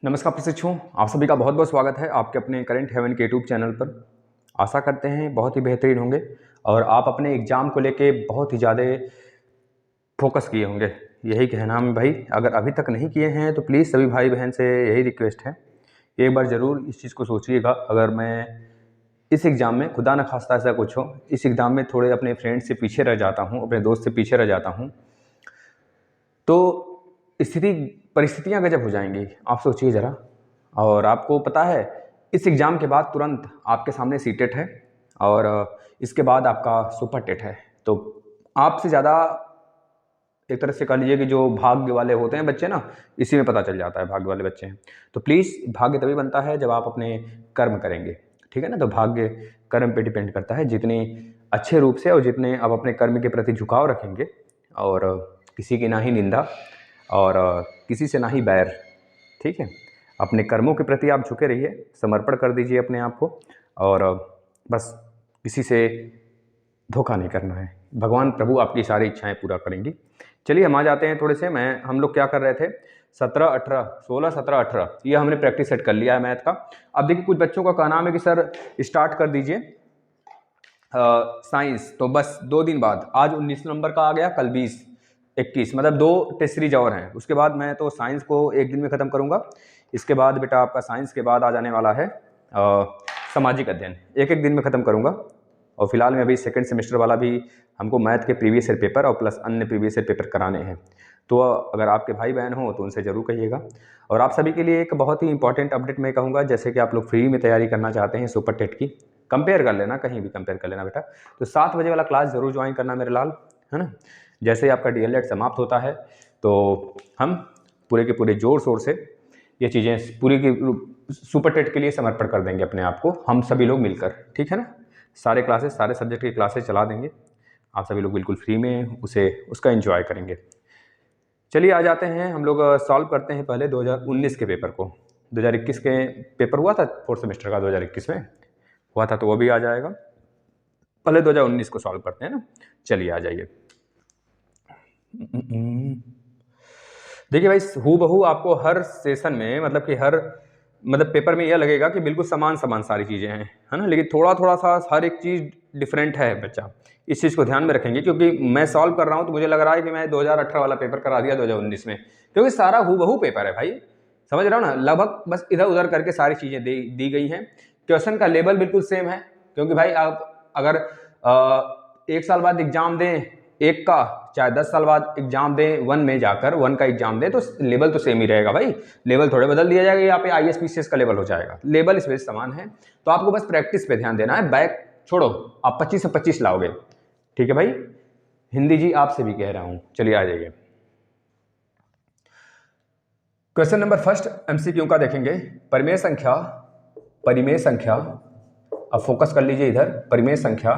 नमस्कार प्रशिक्षुओं, आप सभी का बहुत बहुत स्वागत है आपके अपने करंट हेवन के यूट्यूब चैनल पर। आशा करते हैं बहुत ही बेहतरीन होंगे और आप अपने एग्ज़ाम को लेके बहुत ही ज़्यादा फोकस किए होंगे। यही कहना है भाई, अगर अभी तक नहीं किए हैं तो प्लीज़ सभी भाई बहन से यही रिक्वेस्ट है, एक बार ज़रूर इस चीज़ को सोचिएगा। अगर मैं इस एग्ज़ाम में खुदा न खास्ता ऐसा कुछ हो, इस एग्ज़ाम में थोड़े अपने फ्रेंड से पीछे रह जाता हूँ, अपने दोस्त से पीछे रह जाता हूँ, तो परिस्थितियाँ गजब हो जाएंगी। आप सोचिए ज़रा। और आपको पता है, इस एग्ज़ाम के बाद तुरंत आपके सामने सीटेट है और इसके बाद आपका सुपर टेट है। तो आपसे ज़्यादा एक तरह से कह लीजिए कि जो भाग्य वाले होते हैं बच्चे ना, इसी में पता चल जाता है भाग्य वाले बच्चे हैं। तो प्लीज़, भाग्य तभी बनता है जब आप अपने कर्म करेंगे, ठीक है ना। तो भाग्य कर्म पे डिपेंड करता है। जितने अच्छे रूप से और जितने आप अपने कर्म के प्रति झुकाव रखेंगे और किसी की ना ही निंदा और किसी से ना ही बैर, ठीक है। अपने कर्मों के प्रति आप झुके रहिए, समर्पण कर दीजिए अपने आप को और बस किसी से धोखा नहीं करना है। भगवान प्रभु आपकी सारी इच्छाएं पूरा करेंगी। चलिए हम आ जाते हैं थोड़े से। हम लोग क्या कर रहे थे, 17, 18, 16, 17, 18 ये हमने प्रैक्टिस सेट कर लिया है मैथ का। अब देखिए, कुछ बच्चों का कहना है कि सर स्टार्ट कर दीजिए साइंस। तो बस 2 दिन बाद, आज 19 नंबर का आ गया, कल 20, 21, मतलब 2 टेस्ट सीरीज और हैं। उसके बाद मैं तो साइंस को एक दिन में ख़त्म करूँगा। इसके बाद बेटा आपका साइंस के बाद आ जाने वाला है सामाजिक अध्ययन, एक दिन में ख़त्म करूँगा। और फिलहाल में अभी सेकंड सेमेस्टर वाला भी हमको मैथ के प्रीवियस ईयर पेपर और प्लस अन्य प्रीवियस ईयर पेपर कराने हैं। तो अगर आपके भाई बहन हो तो उनसे ज़रूर कहिएगा। और आप सभी के लिए एक बहुत ही इंपॉर्टेंट अपडेट मैं कहूँगा, जैसे कि आप लोग फ्री में तैयारी करना चाहते हैं सुपर टेट की, कंपेयर कर लेना, कहीं भी कंपेयर कर लेना बेटा। तो 7 बजे वाला क्लास ज़रूर ज्वाइन करना मेरे लाल, है ना। जैसे ही आपका DLED समाप्त होता है तो हम पूरे के पूरे जोर शोर से ये चीज़ें पूरी की सुपर टेट के लिए समर्पण कर देंगे अपने आप को, हम सभी लोग मिलकर, ठीक है ना। सारे क्लासेस, सारे सब्जेक्ट की क्लासेस चला देंगे, आप सभी लोग बिल्कुल फ्री में उसका एंजॉय करेंगे। चलिए आ जाते हैं, हम लोग सॉल्व करते हैं पहले 2019 के पेपर को। 2021 के पेपर हुआ था, 4th सेमेस्टर का 2021 में हुआ था, तो वो भी आ जाएगा। पहले 2019 को सॉल्व करते हैं ना। चलिए आ जाइए। देखिए भाई, हूबहू आपको हर सेशन में, मतलब पेपर में यह लगेगा कि बिल्कुल समान समान सारी चीज़ें हैं, है ना। लेकिन थोड़ा थोड़ा सा हर एक चीज़ डिफरेंट है बच्चा, इस चीज़ को ध्यान में रखेंगे। क्योंकि मैं सॉल्व कर रहा हूँ तो मुझे लग रहा है कि मैं 2018 वाला पेपर करा दिया 2019 में, क्योंकि सारा हूबहू पेपर है भाई, समझ रहा हो ना। लगभग बस इधर उधर करके सारी चीज़ें दी गई हैं। क्वेश्चन का लेवल बिल्कुल सेम है, क्योंकि भाई आप अगर 1 साल बाद एग्जाम दें एक का, चाहे 10 साल बाद एग्जाम दें 1 में जाकर 1 का एग्जाम दें, तो लेवल तो सेम ही रहेगा भाई। लेवल थोड़े बदल दिया जाएगा, यहाँ पे IAS PCS का लेवल हो जाएगा, लेवल इस वजह से समान है। तो आपको बस प्रैक्टिस पे ध्यान देना है, बैक छोड़ो, आप 25 से 25 लाओगे, ठीक है भाई। हिंदी जी आपसे भी कह रहा हूं। चलिए आ जाइए। क्वेश्चन नंबर फर्स्ट MCQ का देखेंगे। परिमेय संख्या, अब फोकस कर लीजिए इधर। परिमेय संख्या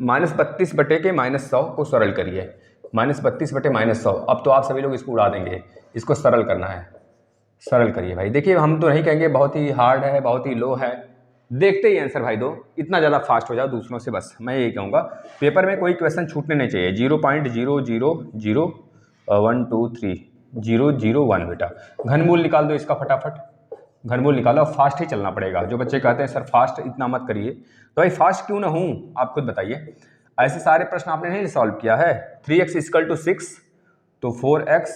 -32 बटे के -100 को सरल करिए। -32 बटे -100, अब तो आप सभी लोग इसको उड़ा देंगे, इसको सरल करना है। सरल करिए भाई। देखिए, हम तो नहीं कहेंगे बहुत ही हार्ड है, बहुत ही लो है, देखते ही आंसर भाई दो, इतना ज़्यादा फास्ट हो जाओ दूसरों से, बस मैं यही कहूँगा। पेपर में कोई क्वेश्चन छूटने नहीं चाहिए। 0.000123001 बेटा। घनमूल निकाल दो इसका फटाफट, घनमूल निकालो। फास्ट ही चलना पड़ेगा। जो बच्चे कहते हैं सर फास्ट इतना मत करिए, तो भाई फास्ट क्यों ना हूँ, आप खुद बताइए। ऐसे सारे प्रश्न आपने नहीं सॉल्व किया है। 3x = 6, तो 4x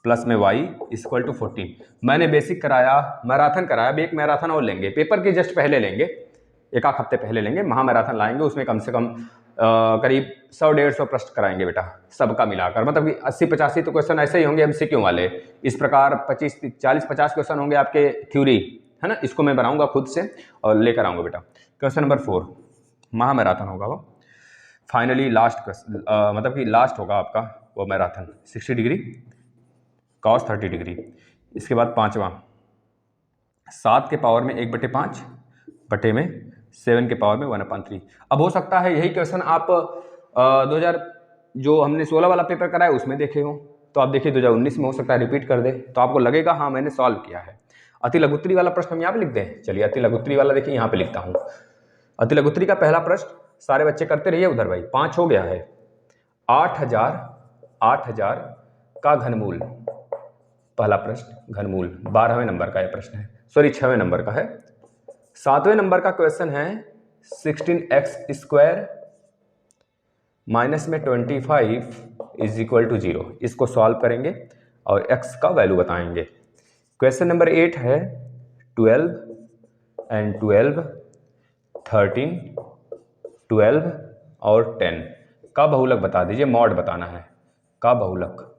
प्लस में y = 14। मैंने बेसिक कराया, मैराथन कराया। अब एक मैराथन और लेंगे, पेपर के जस्ट पहले लेंगे, एक आध हफ्ते पहले लेंगे, महामैराथन लाएंगे। उसमें कम से कम करीब 100-150 प्रश्न कराएंगे बेटा, सबका मिलाकर। मतलब कि 80-85 तो क्वेश्चन ऐसे ही होंगे MCQ वाले। इस प्रकार 40-50 क्वेश्चन होंगे आपके थ्योरी, है ना। इसको मैं बनाऊंगा खुद से और लेकर आऊँगा बेटा। क्वेश्चन नंबर 4 महामैराथन होगा वो, फाइनली लास्ट क्वेश्चन, मतलब कि लास्ट होगा आपका वो मैराथन। 60 degree cos 30 degree. इसके बाद 5वां, 7 के पावर में 1/5 बटे में 7 के पावर में 1/3। अब हो सकता है यही क्वेश्चन आप 2000 जो हमने 16 वाला पेपर कराया उसमें देखे हो, तो आप देखिए 2019 में हो सकता है रिपीट कर दे, तो आपको लगेगा हाँ मैंने सॉल्व किया है। अति लघुत्तरी वाला प्रश्न हम यहाँ पे लिख दें। चलिए अति लघुत्तरी वाला देखिए यहाँ पे लिखता हूँ। अति लघुत्तरी का पहला प्रश्न, सारे बच्चे करते रहिए उधर भाई। 5 हो गया है। 8,000 का घनमूल। पहला प्रश्न घनमूल 12वें नंबर का यह प्रश्न है, सॉरी 6वें नंबर का है। 7वें नंबर का क्वेश्चन है 16x² माइनस में 25 इज इक्वल टू 0। इसको सॉल्व करेंगे और x का वैल्यू बताएंगे। क्वेश्चन नंबर 8 है 12 एंड 12, 13, 12 और 10 का बहुलक बता दीजिए। मॉड बताना है का बहुलक।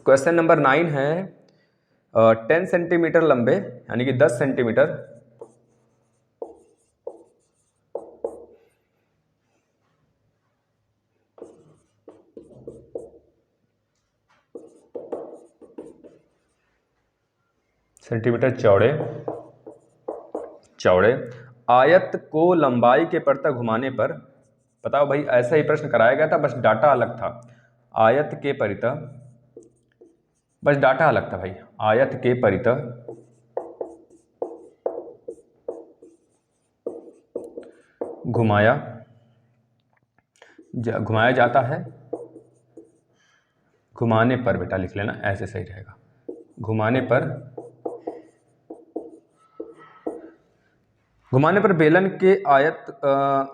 क्वेश्चन नंबर 9 है 10 सेंटीमीटर लंबे यानी कि 10 सेंटीमीटर चौड़े आयत को लंबाई के परितः घुमाने पर, बताओ भाई, ऐसा ही प्रश्न कराया गया था, बस डाटा अलग था। आयत के परितः, बस डाटा अलग था भाई। आयत के परितः घुमाया जाता है, घुमाने पर, बेटा लिख लेना ऐसे सही रहेगा। घुमाने पर बेलन के आयत,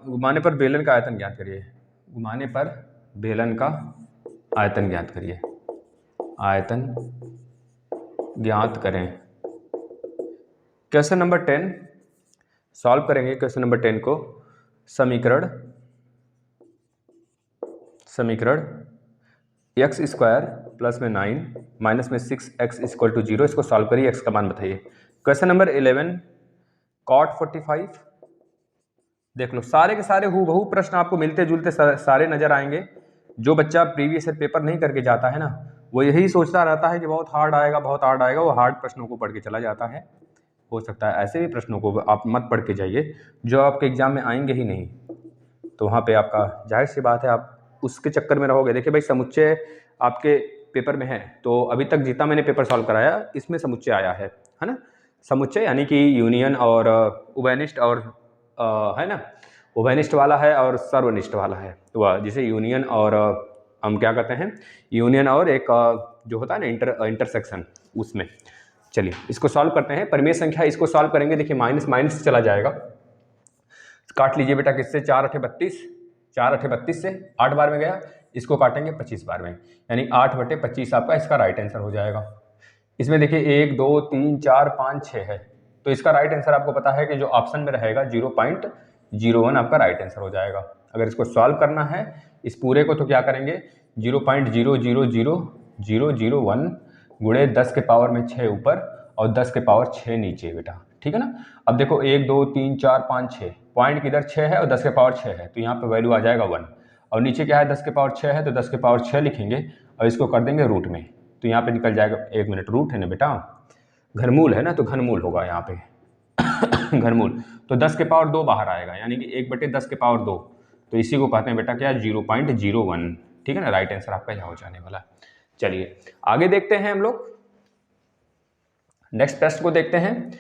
घुमाने पर बेलन का आयतन ज्ञात करिए। घुमाने पर बेलन का आयतन ज्ञात करिए। आयतन ज्ञात करें। क्वेश्चन नंबर 10 सॉल्व करेंगे। क्वेश्चन नंबर 10 को समीकरण x² प्लस में 9 माइनस में 6x इक्वल टू 0, इसको सॉल्व करिए, x का मान बताइए। Question number 11 cot 45। देख लो सारे के सारे हूबहू प्रश्न आपको मिलते जुलते सारे नजर आएंगे। जो बच्चा प्रीवियस ईयर पेपर नहीं करके जाता है ना, वो यही सोचता रहता है कि बहुत हार्ड आएगा, बहुत हार्ड आएगा, वो हार्ड प्रश्नों को पढ़ के चला जाता है। हो सकता है ऐसे भी प्रश्नों को आप मत पढ़ के जाइए जो आपके एग्जाम में आएंगे ही नहीं, तो वहाँ पे आपका जाहिर सी बात है आप उसके चक्कर में रहोगे। देखिए भाई, समुच्चय आपके पेपर में है, तो अभी तक जितना मैंने पेपर सॉल्व कराया इसमें समुच्चय आया है ना। समुच्चय यानी कि यूनियन और उभयनिष्ठ और है ना, उभयनिष्ठ वाला है और सर्वनिष्ठ वाला है। तो जिसे यूनियन और हम क्या कहते हैं, यूनियन और एक जो होता है ना इंटरसेक्शन, उसमें। चलिए इसको सॉल्व करते हैं। परिमेय संख्या, इसको सॉल्व करेंगे। देखिए माइनस माइनस चला जाएगा, काट लीजिए बेटा किससे, 4 8 32, 4 8 32 से 8 बार में गया, इसको काटेंगे 25 बार में, यानी 8/25 आपका इसका राइट आंसर हो जाएगा। इसमें देखिए 1 2 3 4 5 6 है, तो इसका राइट आंसर आपको पता है कि जो ऑप्शन में रहेगा 0.01 आपका राइट आंसर हो जाएगा। अगर इसको सॉल्व करना है इस पूरे को, तो क्या करेंगे, 0.000001 गुणे 10 के पावर में 6 ऊपर और 10 के पावर 6 नीचे बेटा, ठीक है ना। अब देखो 1 2 3 4 5 6, पॉइंट किधर 6 है और 10 के पावर 6 है, तो यहाँ पे वैल्यू आ जाएगा 1, और नीचे क्या है 10 के पावर 6 है, तो 10 के पावर 6 लिखेंगे और इसको कर देंगे रूट में, तो यहाँ पे निकल जाएगा, 1 मिनट, रूट है ना बेटा, घनमूल है ना, तो घनमूल होगा यहाँ पे घनमूल। तो 10 के पावर 2 बाहर आएगा, यानी कि 1/10 के पावर 2, तो इसी को कहते हैं बेटा क्या, 0.01, ठीक है ना। राइट आंसर आपका यहाँ हो जाने वाला। चलिए आगे देखते हैं हम लोग, नेक्स्ट टेस्ट को देखते हैं।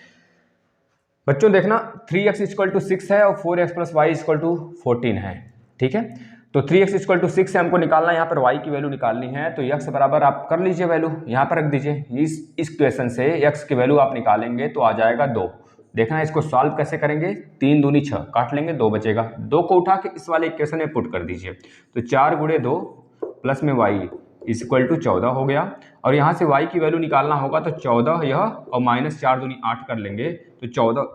बच्चों देखना 3x = 6 है और 4x + y = 14 है, ठीक है। तो 3x = 6 से हमको निकालना है, यहाँ पर y की वैल्यू निकालनी है, तो x बराबर आप कर लीजिए, वैल्यू यहाँ पर रख दीजिए। इस क्वेश्चन से x की वैल्यू आप निकालेंगे तो आ जाएगा 2। देखना है इसको सॉल्व कैसे करेंगे, 3 दूनी 6, काट लेंगे, 2 बचेगा, 2 को उठा के इस वाले इक्वेशन में पुट कर दीजिए, तो 4 × 2 प्लस में y = 14 हो गया, और यहाँ से y की वैल्यू निकालना होगा, तो 14 यह और -4 दूनी 8 कर लेंगे, तो 14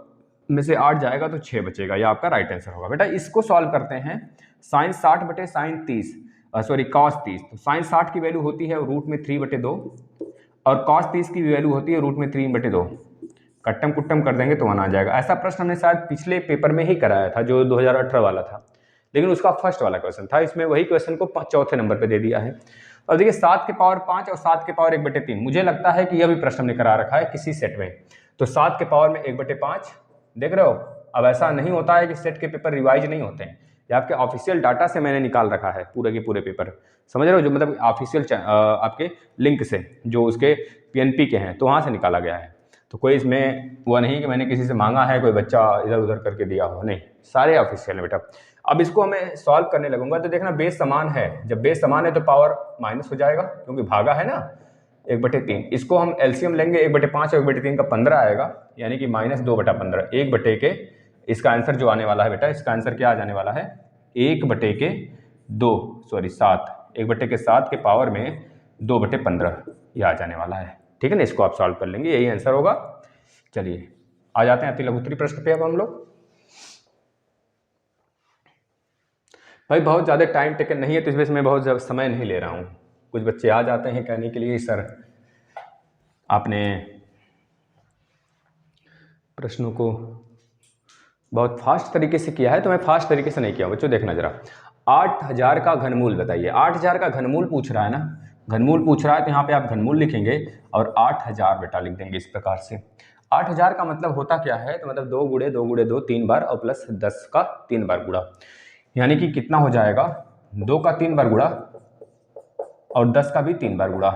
में से 8 जाएगा तो 6 बचेगा, यह आपका राइट आंसर होगा। बेटा इसको सॉल्व करते हैं, sin 60/sin 30, सॉरी cos 30, तो sin 60 की वैल्यू होती है √3/2 और cos 30 की वैल्यू होती है √3/2, कट्टम कुट्टम कर देंगे तो 1 आ जाएगा। ऐसा प्रश्न हमने शायद पिछले पेपर में ही कराया था, जो 2018 वाला था, लेकिन उसका फर्स्ट वाला क्वेश्चन था, इसमें वही क्वेश्चन को चौथे नंबर पे दे दिया है। और देखिए 7 के पावर 5 और 7 के पावर 1/3, मुझे लगता है कि यह भी प्रश्न हमने करा रखा है किसी सेट में, तो 7 के पावर में 1/5, देख रहे हो। अब ऐसा नहीं होता है कि सेट के पेपर रिवाइज नहीं होते हैं, ये आपके ऑफिशियल डाटा से मैंने निकाल रखा है पूरे के पूरे पेपर, समझ रहे हो, जो मतलब ऑफिशियल आपके लिंक से, जो उसके PNP के हैं, तो वहाँ से निकाला गया है। तो कोई इसमें वो नहीं कि मैंने किसी से मांगा है, कोई बच्चा इधर उधर करके दिया हो, नहीं, सारे ऑफिशियल है बेटा। अब इसको हमें सॉल्व करने लगूंगा तो देखना बेस समान है, जब बेस समान है तो पावर माइनस हो जाएगा क्योंकि भागा है ना 1/3। इसको हम एलसीएम लेंगे 1/5 और 1/3 का 15 आएगा, यानी कि -2/15 1/के। इसका आंसर जो आने वाला है बेटा, इसका आंसर क्या आ जाने वाला है 1/2 सॉरी 7 1/7 के पावर में 2/15 ये आ जाने वाला है। ठीक है ना, इसको आप सॉल्व कर लेंगे, यही आंसर होगा। चलिए आ जाते हैं अति लघुत्तरी प्रश्न पे अब हम लोग। भाई बहुत ज़्यादा टाइम टेकन नहीं है तो इस वजह से मैं बहुत ज़्यादा समय नहीं ले रहा हूँ। कुछ बच्चे आ जाते हैं कहने के लिए सर आपने प्रश्नों को बहुत फास्ट तरीके से किया है, तो मैं फास्ट तरीके से नहीं किया। बच्चों देखना जरा, 8000 का घनमूल बताइए। 8000 का घनमूल पूछ रहा है ना, घनमूल पूछ रहा है तो यहाँ पे आप घनमूल लिखेंगे और 8000 बेटा लिख देंगे इस प्रकार से। 8000 का मतलब होता क्या है, तो मतलब 2 × 2 × 2 3 बार और प्लस 10 का 3 बार गुणा, यानी कि कितना हो जाएगा 2 का 3 बार गुणा और 10 का भी 3 बार गुणा,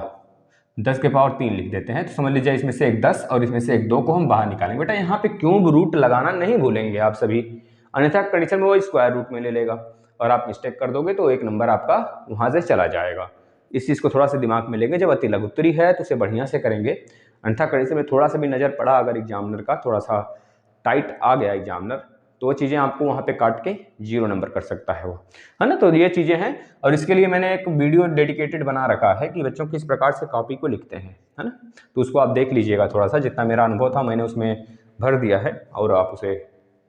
10 के पावर 3 लिख देते हैं। तो समझ लीजिए इसमें से एक 10 और इसमें से एक 2 को हम बाहर निकालेंगे। बेटा यहाँ पे क्यूब रूट लगाना नहीं भूलेंगे आप सभी, अन्यथा कंडीशन में वो स्क्वायर रूट में ले लेगा और आप मिस्टेक कर दोगे तो एक नंबर आपका वहाँ से चला जाएगा। इस चीज़ को थोड़ा सा दिमाग में लेंगे, जब अति लघुत्तरी है तो उसे बढ़िया से करेंगे, अन्यथा कंडीशन में थोड़ा सा भी नज़र पड़ा अगर एग्जामिनर का थोड़ा सा टाइट आ गया एग्जामिनर, तो वो चीज़ें आपको वहाँ पे काट के 0 नंबर कर सकता है वो, है ना। तो ये चीज़ें हैं और इसके लिए मैंने एक वीडियो डेडिकेटेड बना रखा है कि बच्चों किस प्रकार से कॉपी को लिखते हैं, है ना। तो उसको आप देख लीजिएगा, थोड़ा सा जितना मेरा अनुभव था मैंने उसमें भर दिया है और आप उसे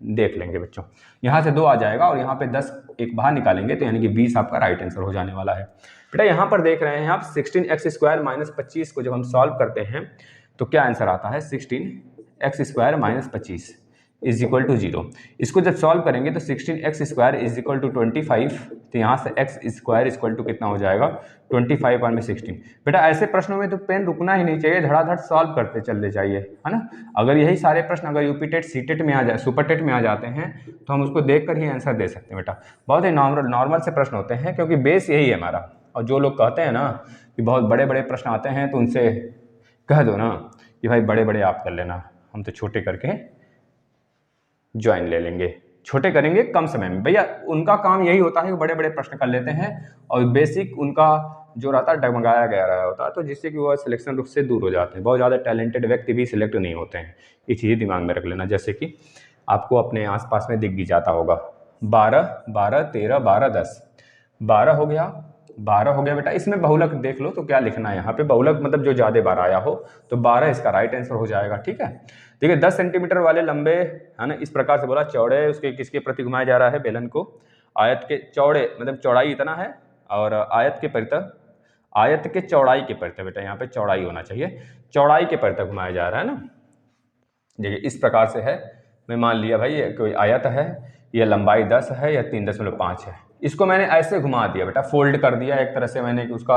देख लेंगे बच्चों। यहाँ से 2 आ जाएगा और यहाँ पे 10 एक बाहर निकालेंगे तो यानी कि 20 आपका राइट आंसर हो जाने वाला है। बेटा यहाँ पर देख रहे हैं आप 16x² - 25 को जब हम सॉल्व करते हैं तो क्या आंसर आता है 16x² - 25 = 0। इसको जब सॉल्व करेंगे तो 16x² = 25, तो यहाँ से x² कितना हो जाएगा 25 और में 16। बेटा ऐसे प्रश्नों में तो पेन रुकना ही नहीं चाहिए, धड़ाधड़ सॉल्व करते चलते जाइए, है ना। अगर यही सारे प्रश्न अगर यूपी टेट सी टेट में आ जाए, सुपर टेट में आ जाते हैं तो हम उसको देख कर ही आंसर दे सकते हैं। बेटा बहुत ही नॉर्मल से प्रश्न होते हैं क्योंकि बेस यही है हमारा। और जो लोग कहते हैं ना कि बहुत बड़े बड़े प्रश्न आते हैं तो उनसे कह दो ना कि भाई बड़े बड़े आप कर लेना, हम तो छोटे करके ज्वाइन ले लेंगे, छोटे करेंगे कम समय में। भैया उनका काम यही होता है कि बड़े बड़े प्रश्न कर लेते हैं और बेसिक उनका जो रहता है डगमगाया गया रहा होता है, तो जिससे कि वो सिलेक्शन रूप से दूर हो जाते हैं। बहुत ज़्यादा टैलेंटेड व्यक्ति भी सिलेक्ट नहीं होते हैं, ये चीज़ें दिमाग में रख लेना। जैसे कि आपको अपने आसपास में दिख भी जाता होगा 12 12 13 12 10, 12 हो गया, 12 हो गया। बेटा इसमें बहुलक देख लो तो क्या लिखना है यहाँ पे, बहुलक मतलब जो ज़्यादा बार आया हो तो 12 इसका राइट आंसर हो जाएगा। ठीक है, देखिए 10 सेंटीमीटर वाले लंबे, है ना, इस प्रकार से बोला चौड़े उसके किसके प्रति घुमाया जा रहा है, बेलन को। आयत के चौड़े मतलब चौड़ाई इतना है और आयत के परितः, आयत के चौड़ाई के परितः, बेटा यहाँ पे चौड़ाई होना चाहिए, चौड़ाई के परितः घुमाया जा रहा है ना। देखिए इस प्रकार से है, मैं मान लिया भाई ये कोई आयत है, यह लंबाई 10 है या 3.5 है, इसको मैंने ऐसे घुमा दिया बेटा, फोल्ड कर दिया एक तरह से मैंने कि उसका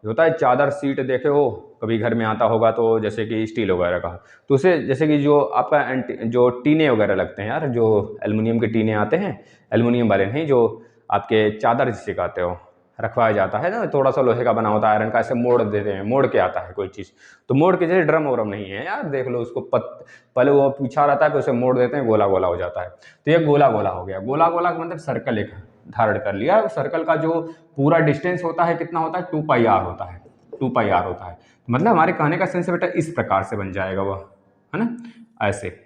होता है चादर सीट, देखे हो कभी घर में आता होगा तो जैसे कि स्टील वगैरह का, तो उसे जैसे कि जो आपका जो टीने वगैरह लगते हैं यार, जो एल्युमिनियम के टीने आते हैं, एल्युमिनियम वाले नहीं, जो आपके चादर जिसे कहते हो रखवाया जाता है ना, थोड़ा सा लोहे का बना होता है, आयरन का, ऐसे मोड़ देते हैं, मोड़ के आता है कोई चीज़, तो मोड़ के जैसे ड्रम वरम नहीं है यार, देख लो उसको पहले वो पीछा रहता है फिर उसे मोड़ देते हैं, गोला गोला हो जाता है। तो ये गोला गोला हो गया, गोला गोला का मतलब सर्कल एक धारण कर लिया। सर्कल का जो पूरा डिस्टेंस होता है कितना होता है 2πr होता है, 2πr होता है। मतलब हमारे कहने का सेंस बेटा इस प्रकार से बन जाएगा वह, है ना, ऐसे।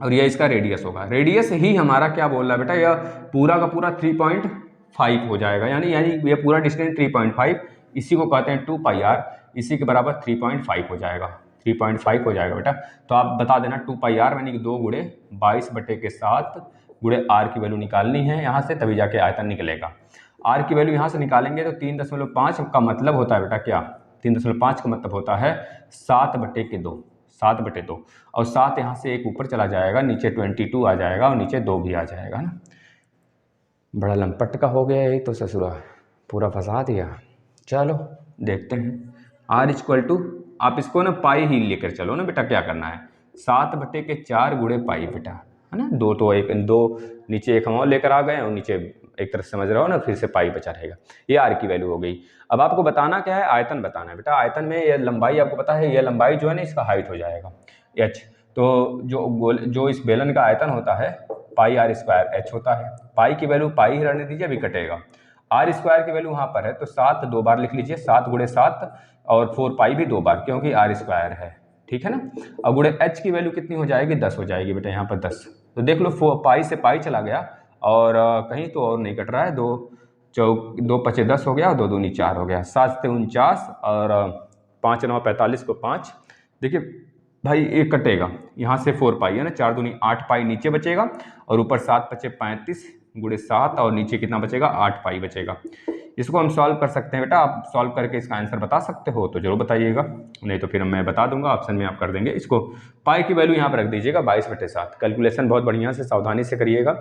और यह इसका रेडियस होगा, रेडियस ही हमारा क्या बोल रहा है बेटा, यह पूरा का पूरा 3.5 हो जाएगा, यानी यह पूरा डिस्टेंस 3.5, इसी को कहते हैं 2πr, इसी के बराबर 3.5 हो जाएगा, 3.5 हो जाएगा बेटा। तो आप बता देना 2πr यानी कि 2 × 22/7 × r की वैल्यू निकालनी है यहाँ से, तभी जाके आयतन निकलेगा। r की वैल्यू यहाँ से निकालेंगे तो 3.5 का मतलब होता है बेटा क्या, 3.5 का मतलब होता है 7/2, 7/2, और 7 यहाँ से एक ऊपर चला जाएगा, नीचे 22 आ जाएगा और नीचे 2 भी आ जाएगा ना। बड़ा लंपट का हो गया यही तो ससुरा, पूरा फंसा दिया। चलो देखते हैं r आप इसको ना पाई ही लेकर चलो ना बेटा, क्या करना है 7/4 × पाई बेटा, है ना। दो तो एक दो नीचे एक हम और लेकर आ गए और नीचे एक तरफ समझ रहे हो ना, फिर से पाई बचा रहेगा। ये आर की वैल्यू हो गई। अब आपको बताना क्या है, आयतन बताना है बेटा। आयतन में ये लंबाई आपको पता है, ये लंबाई जो है ना इसका हाइट हो जाएगा h। तो जो इस बेलन का आयतन होता है पाई आर स्क्वायर एच होता है। पाई की वैल्यू पाई ही रहने दीजिए, अभी कटेगा। आर स्क्वायर की वैल्यू वहाँ पर है तो 7 दो बार लिख लीजिए, 7 गुणे 7 और 4 पाई भी 2 बार, क्योंकि आर स्क्वायर है, ठीक है ना। अब गुणे एच की वैल्यू कितनी हो जाएगी, 10 हो जाएगी बेटा, यहाँ पर 10। तो देख लो पाई से पाई चला गया और कहीं तो और नहीं कट रहा है। 2 पचे 10 हो गया और 2 दूनी 4 हो गया, 7 से 49 और 5 9 45 को 5। देखिए भाई एक कटेगा, यहाँ से 4 पाई है ना, 4 दूनी 8 पाई नीचे बचेगा और ऊपर 7 पचे 35 गुणे 7 और नीचे कितना बचेगा, 8 पाई बचेगा। इसको हम सॉल्व कर सकते हैं बेटा। आप सॉल्व करके इसका आंसर बता सकते हो तो जरूर बताइएगा, नहीं तो फिर मैं बता दूंगा, ऑप्शन में आप कर देंगे। इसको पाई की वैल्यू यहाँ पर रख दीजिएगा 22/7। कैलकुलेशन बहुत बढ़िया से सावधानी से करिएगा,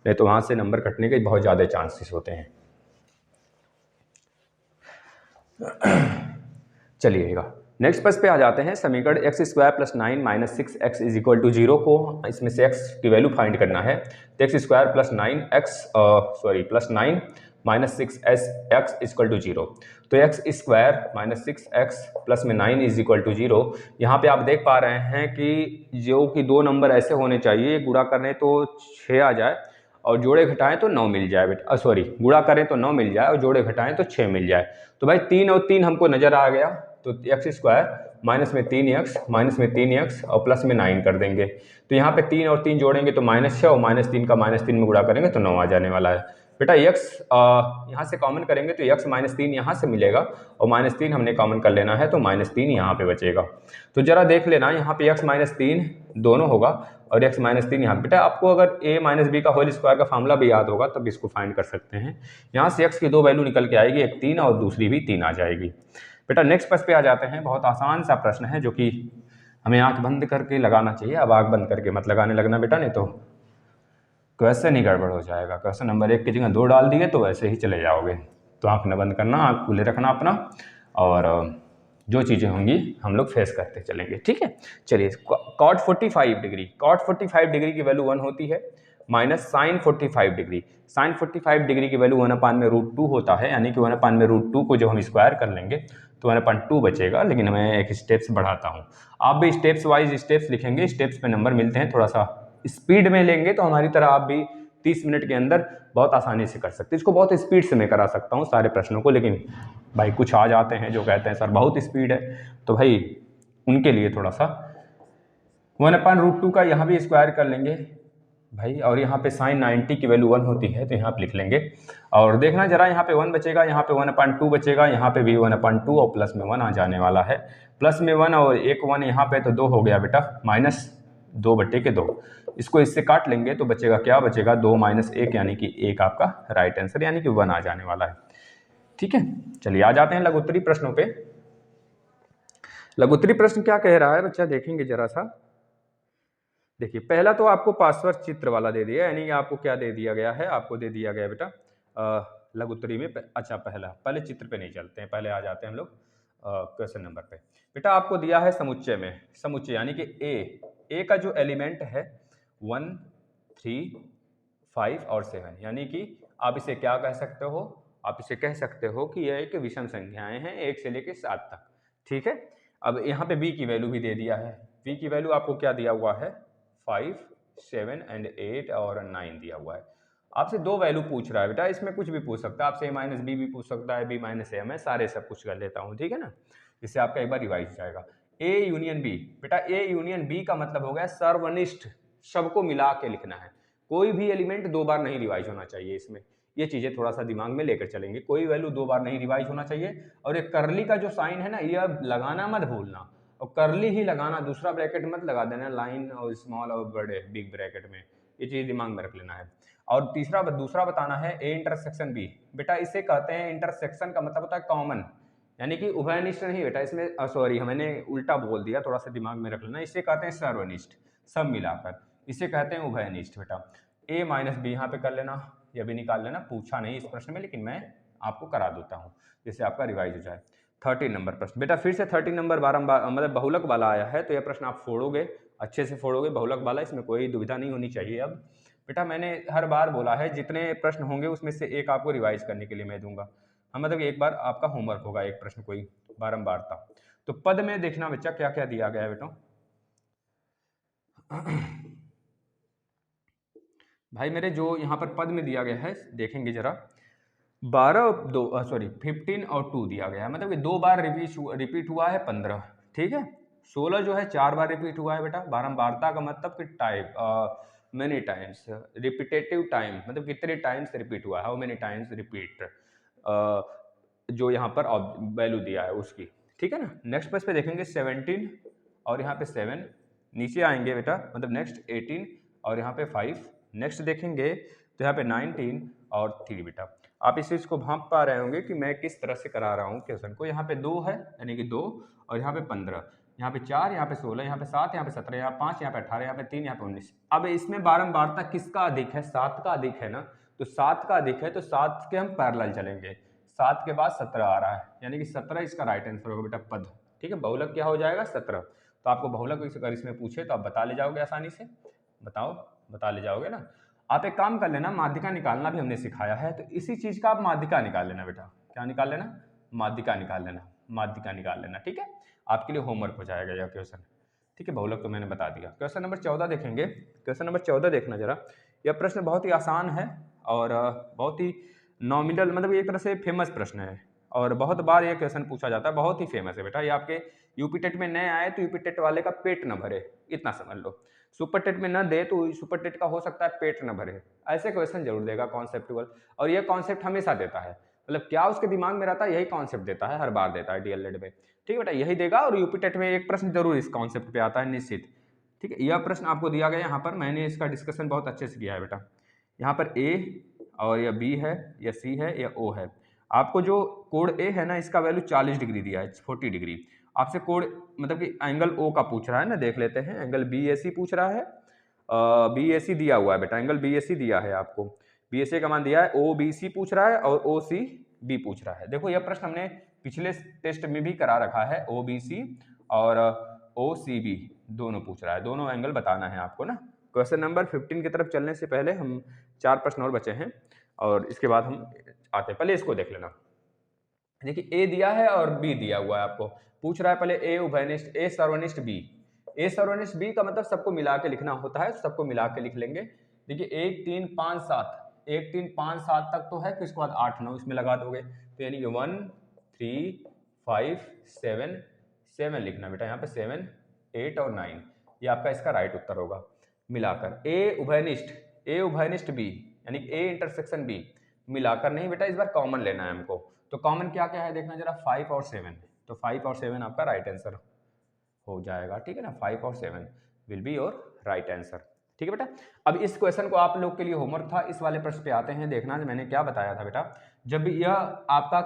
नहीं तो वहाँ से नंबर कटने के बहुत ज़्यादा चांसेस होते हैं। चलिएगा नेक्स्ट पेज पे आ जाते हैं। समीकरण x² + 9 - 6x = 0 को इसमें से x की वैल्यू फाइंड करना है। तो x² + 9x + 9 - 6x = 0। तो x² - 6x प्लस में 9 = 0। यहाँ पे आप देख पा रहे हैं कि जो कि दो नंबर ऐसे होने चाहिए, गुणा करें तो 6 आ जाए और जोड़े घटाएं तो 9 मिल जाए बेटा। गुणा करें तो 9 मिल जाए और जोड़े घटाएं तो 6 मिल जाए। तो भाई 3 और 3 हमको नजर आ गया, तो x² माइनस में 3x माइनस में 3x और प्लस में 9 कर देंगे। तो यहाँ पे 3 और 3 जोड़ेंगे तो -6 और -3 का -3 में गुणा करेंगे तो 9 आ जाने वाला है बेटा। x यहाँ से कॉमन करेंगे तो x -3 यहाँ से मिलेगा और -3 हमने कॉमन कर लेना है तो -3 यहाँ पे बचेगा। तो जरा देख लेना, यहाँ पे x -3 दोनों होगा और x -3 यहाँ बेटा। आपको अगर a - b का होल स्क्वायर का फॉर्मूला भी याद होगा तब इसको फाइंड कर सकते हैं। यहाँ से x की दो वैल्यू निकल के आएगी, एक 3 और दूसरी भी 3 आ जाएगी बेटा। नेक्स्ट पेज पे आ जाते हैं। बहुत आसान सा प्रश्न है जो कि हमें आंख बंद करके लगाना चाहिए। अब आंख बंद करके मत लगाने लगना बेटा, नहीं तो क्वेश्चन ही गड़बड़ हो जाएगा। क्वेश्चन नंबर 1 की जगह 2 डाल दिए तो वैसे ही चले जाओगे। तो आंख न बंद करना, आंख खुले रखना अपना, और जो चीज़ें होंगी हम लोग फेस करते चलेंगे, ठीक है। चलिए cot 45 डिग्री, cot 45 डिग्री की वैल्यू 1 होती है minus sin 45 degree. sin 45 degree की वैल्यू 1/√2 होता है, यानी कि 1/√2 को जब हम स्क्वायर कर लेंगे तो 1/2 बचेगा। लेकिन मैं एक स्टेप्स बढ़ाता हूँ, आप भी स्टेप्स वाइज स्टेप्स लिखेंगे, स्टेप्स पे नंबर मिलते हैं। थोड़ा सा स्पीड में लेंगे तो हमारी तरह आप भी 30 मिनट के अंदर बहुत आसानी से कर सकते हैं। इसको बहुत स्पीड से मैं करा सकता हूँ सारे प्रश्नों को, लेकिन भाई कुछ आ जाते हैं जो कहते हैं सर बहुत स्पीड है, तो भाई उनके लिए थोड़ा सा 1/√2 का यहाँ भी स्क्वायर कर लेंगे भाई। और यहाँ पे sin 90 की वैल्यू 1 होती है तो यहाँ पे लिख लेंगे। और देखना जरा, यहाँ पे 1 बचेगा, यहाँ पे 1/2 बचेगा, यहाँ पे भी 1/2 और प्लस में 1 आ जाने वाला है। प्लस में 1 और एक 1 यहाँ पे तो 2 हो गया बेटा, -2/2। इसको इससे काट लेंगे तो बचेगा, क्या बचेगा, 2 - 1 यानी कि 1 आपका राइट आंसर, यानी कि 1 आ जाने वाला है, ठीक है। चलिए आ जाते हैं लघुत्तरी प्रश्नों पे। लघुत्तरी प्रश्न क्या कह रहा है बच्चा, देखेंगे जरा सा। देखिए पहला तो आपको पार्श्व चित्र वाला दे दिया, यानी कि आपको क्या दे दिया गया है, आपको दे दिया गया बेटा लघुत्तरी में अच्छा पहले चित्र पे नहीं चलते हैं, पहले आ जाते हैं हम लोग क्वेश्चन नंबर पे। बेटा आपको दिया है समुच्चय में, समुच्चय यानी कि ए का जो एलिमेंट है 1 3 5 और 7, यानी कि आप इसे क्या कह सकते हो, आप इसे कह सकते हो कि यह एक विषम संख्याएं हैं 1 से लेकर 7 तक, ठीक है। अब यहाँ पे b की वैल्यू भी दे दिया है। b की वैल्यू आपको क्या दिया हुआ है, 5 7 एंड 8 और 9 दिया हुआ है। आपसे दो वैल्यू पूछ रहा है बेटा, इसमें कुछ भी पूछ सकता है आपसे, a - b भी पूछ सकता है, b - a, मैं सारे सब कुछ कर लेता हूँ, ठीक है ना। इससे आपका एक बार रिवाइज हो जाएगा। a यूनियन b, बेटा a यूनियन b का मतलब हो गया सर्वनिष्ठ, सबको मिला के लिखना है। कोई भी एलिमेंट 2 बार नहीं रिवाइज होना चाहिए इसमें, ये चीजें थोड़ा सा दिमाग में लेकर चलेंगे। कोई वैल्यू 2 बार नहीं रिवाइज होना चाहिए। और एक करली का जो साइन है ना, ये लगाना मत भूलना, और करली ही लगाना, दूसरा ब्रैकेट मत लगा देना, लाइन और स्मॉल और बड़े बिग ब्रैकेट में, ये चीज दिमाग में रख लेना है। और दूसरा बताना है ए इंटरसेक्शन बी, बेटा इसे कहते हैं इंटरसेक्शन का मतलब होता है कॉमन, यानी कि उभयनिष्ठ नहीं बेटा, इसमें सॉरी मैंने उल्टा बोल दिया, थोड़ा सा दिमाग में रख लेना। इसे कहते हैं सर्वनिष्ठ, सब मिलाकर, इसे कहते हैं उभयनिष्ठ बेटा। a - b यहाँ पे कर लेना, यह भी निकाल लेना, पूछा नहीं इस प्रश्न में लेकिन मैं आपको करा देता हूँ जिससे आपका रिवाइज हो जाए। 13 नंबर प्रश्न बेटा, फिर से 13 नंबर बारंबार मतलब बहुलक वाला आया है, तो यह प्रश्न आप फोड़ोगे अच्छे से फोड़ोगे बहुलक वाला, इसमें कोई दुविधा नहीं होनी चाहिए। अब बेटा मैंने हर बार बोला है जितने प्रश्न होंगे उसमें से एक आपको रिवाइज करने के लिए मैं दूंगा। हाँ मतलब एक बार आपका होमवर्क होगा, एक प्रश्न कोई बारंबारता। तो पद में देखना बच्चा क्या क्या दिया गया है बेटा। भाई मेरे जो यहाँ पर पद में दिया गया है देखेंगे जरा, 12 दो सॉरी 15 और 2 दिया गया है, मतलब कि 2 बार रिपीट हुआ है 15, ठीक है। 16 जो है 4 बार रिपीट हुआ है बेटा। बारंबारता का मतलब कि type many times, repetitive time मतलब कितने टाइम्स रिपीट हुआ है, हाउ मेनी टाइम्स रिपीट, जो यहाँ पर वैल्यू दिया है उसकी, ठीक है ना। नेक्स्ट पेज पे देखेंगे 17 और यहाँ पे 7, नीचे आएंगे बेटा मतलब नेक्स्ट 18 और यहाँ पे 5, नेक्स्ट देखेंगे तो यहाँ पे 19 और 3 बेटा। आप इस चीज़ को भांप पा रहे होंगे कि मैं किस तरह से करा रहा हूँ क्वेश्चन को। यहाँ पे 2 है यानी कि 2, और यहाँ पे 15, यहाँ पे 4, यहाँ पे 16, यहाँ पे 7, यहाँ पे 17, यहाँ 5, यहाँ पे 18, यहाँ पे 3, यहाँ पे 19। अब इसमें बारंबारता किसका अधिक है, 7 का अधिक है ना, तो 7 का अधिक है तो 7 के हम पैरेलल चलेंगे। 7 के बाद 17 आ रहा है यानी कि 17 इसका राइट आंसर होगा बेटा पद, ठीक है। बहुलक क्या हो जाएगा 17। तो आपको बहुलक अगर इसमें पूछे तो आप बता ले जाओगे आसानी से, बताओ बता ले जाओगे ना। आप एक काम कर लेना, माध्यिका निकालना भी हमने सिखाया है, तो इसी चीज का आप माध्यिका निकाल लेना बेटा। क्या निकाल लेना, माध्यिका निकाल लेना, माध्यिका निकाल लेना, ठीक है। आपके लिए होमवर्क हो जाएगा यह क्वेश्चन, ठीक है। बहुलक तो मैंने बता दिया। क्वेश्चन नंबर 14 देखेंगे। क्वेश्चन नंबर 14 देखना जरा, यह प्रश्न बहुत ही आसान है और बहुत ही नॉमिनल मतलब एक तरह से फेमस प्रश्न है और बहुत बार यह क्वेश्चन पूछा जाता है, बहुत ही फेमस है बेटा। ये आपके यूपी टेट में नए आए तो यूपी टेट वाले का पेट न भरे, इतना समझ लो। सुपर टेट में न दे तो सुपर टेट का हो सकता है पेट न भरे, ऐसे क्वेश्चन जरूर देगा कॉन्सेप्टुअल। और ये कॉन्सेप्ट हमेशा देता है, मतलब क्या उसके दिमाग में रहता है यही कॉन्सेप्ट देता है, हर बार देता है डीएलएड में, ठीक है बेटा यही देगा। और यूपी टेट में एक प्रश्न जरूर इस कॉन्सेप्ट पे आता है निश्चित, ठीक है। यह प्रश्न आपको दिया गया यहाँ पर, मैंने इसका डिस्कशन बहुत अच्छे से किया है बेटा। यहाँ पर ए और या बी है या सी है या ओ है। आपको जो कोड ए है ना इसका वैल्यू 40 डिग्री दिया है, 40 डिग्री। आपसे कोड मतलब कि एंगल ओ का पूछ रहा है ना, देख लेते हैं। एंगल बी ए सी पूछ रहा है, बी ए सी दिया हुआ है बेटा, एंगल बी ए सी दिया है आपको, बी ए सी का मान दिया है। ओ बी सी पूछ रहा है और ओ सी बी पूछ रहा है। देखो यह प्रश्न हमने पिछले टेस्ट में भी करा रखा है, ओ बी सी और ओ सी बी दोनों पूछ रहा है, दोनों एंगल बताना है आपको ना। क्वेश्चन नंबर 15 की तरफ चलने से पहले हम 4 प्रश्न और बचे हैं और इसके बाद हम आते हैं। पहले इसको देख लेना, देखिए ए दिया है और बी दिया हुआ है आपको। पूछ रहा है पहले ए उभयनिष्ठ, ए सर्वनिष्ठ बी। ए सर्वनिष्ठ बी का मतलब सबको मिला के लिखना होता है, सबको मिला के लिख लेंगे। देखिए 1 3 5 7, 1 3 5 7 तक तो है, फिर उसके बाद 8 9 इसमें लगा दोगे तो यानी कि 1 3 5 7, 7 लिखना बेटा यहाँ पे, 7 8 और 9, ये आपका इसका राइट उत्तर होगा मिलाकर। ए उभयनिष्ठ, ए उभयनिष्ठ बी यानी कि ए इंटरसेक्शन बी, मिलाकर नहीं बेटा, इस बार कॉमन लेना है हमको। तो कॉमन क्या क्या है देखना जरा, 5 और 7, तो 5 और 7 आपका राइट आंसर हो जाएगा, ठीक है ना। 5 और 7 will be your right answer, ठीक है बेटा। अब इस क्वेश्चन को आप लोग के लिए होमवर्क था, इस वाले प्रश्न पे आते हैं। देखना मैंने क्या बताया था बेटा, जब यह आपका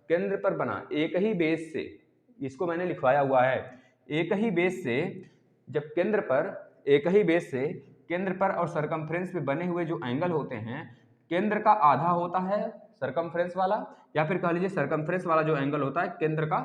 केंद्र पर बना एक ही बेस से, इसको मैंने लिखवाया हुआ है, एक ही बेस से जब केंद्र पर, एक ही बेस से केंद्र पर और सरकमफ्रेंस पे बने हुए जो एंगल होते हैं, केंद्र का आधा होता है सरकमफ्रेंस वाला, या फिर कह लीजिए सरकमफ्रेंस वाला जो एंगल होता है केंद्र का